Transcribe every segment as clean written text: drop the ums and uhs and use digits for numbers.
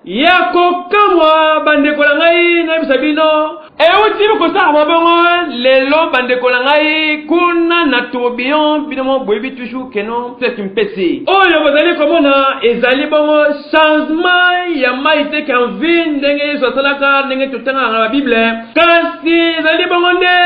Yako kamwa bande kolangai na bisabino euti bikosa mabongo lelo bande kolangai kuna na tourbillon binomo boyebi toujours keno c'est une pesi oyo bozali komona ezali bongo changement ya maite kan vin ndenge sosalaka ndenge totanga na Bible kasi ezali bongo nde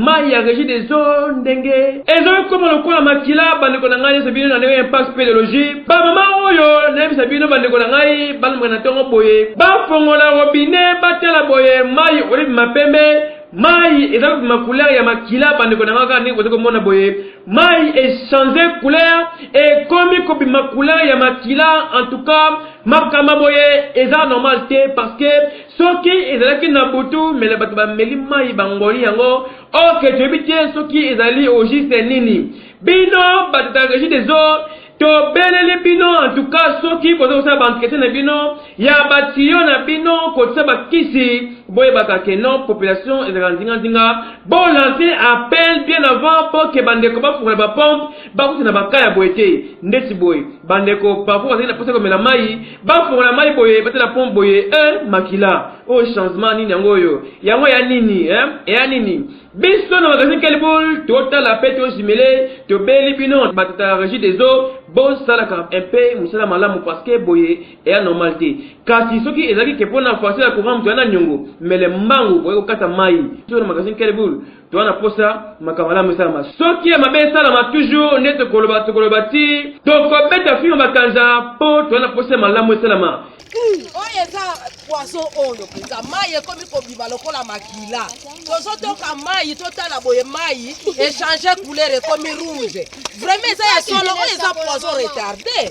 mai ya régie des eaux ndenge ezali komo lokola makila bande kolangai sabino na ndenge impact pédologie ba mama oyo na bisabino bande kolangai balmwe na tongo boye ba fongola robinet batela boye mai oli mapembe mai ezali ma couleur ya makila bande konanga ni ko mona boye mai est changé couleur et comme ko ma couleur ya makila en tout cas makama boye eza normal te parce que soki ezalaki na butu mais le batu ba meli mai bangoli yango ok tu bitie soki ezali au juste nini bino batata régie des eaux to belele bino en tout cas soki pozo sa bantkete na bino ya batiyo na bino ko tsaba kisi boye bakake non population ezalanga ndinga bon lancer appel bien avant pour que bandeko ba fungula ba pompe ba kuti na bakaya boyete ndeti boye bandeko parfois na posa comme la mai ba fungula mai boye batela pompe boye makila o changement nini yango ya nini ya nini biso na magazine Kelboul total la pete au similé to beli bino batata régie des eaux bon sala ka un peu musala malamu parce que boye est normalité kasi soki ezaki ke pona forcer la courant mtu ana nyongo mele mbangu boye kata mai to na magazine Kelboul to ana posa makamala musala ma soki ya mabe sala ma toujours net kolobati to ko beta fi makanza po to ana posa malamu sala ma oye za poisson oyo penza mai ekomi kobima lokola makila tozotoka mai totala boye mai échanger couleur ekomi rouge vraiment eza ya solo oyo eza poisson retardé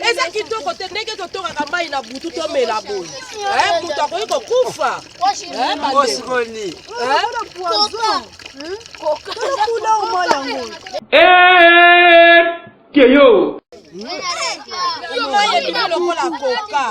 eza kitoko te ndenge totokaka mai na butu tomela boye moto akoki kokufa keyo mai ebima lokola koka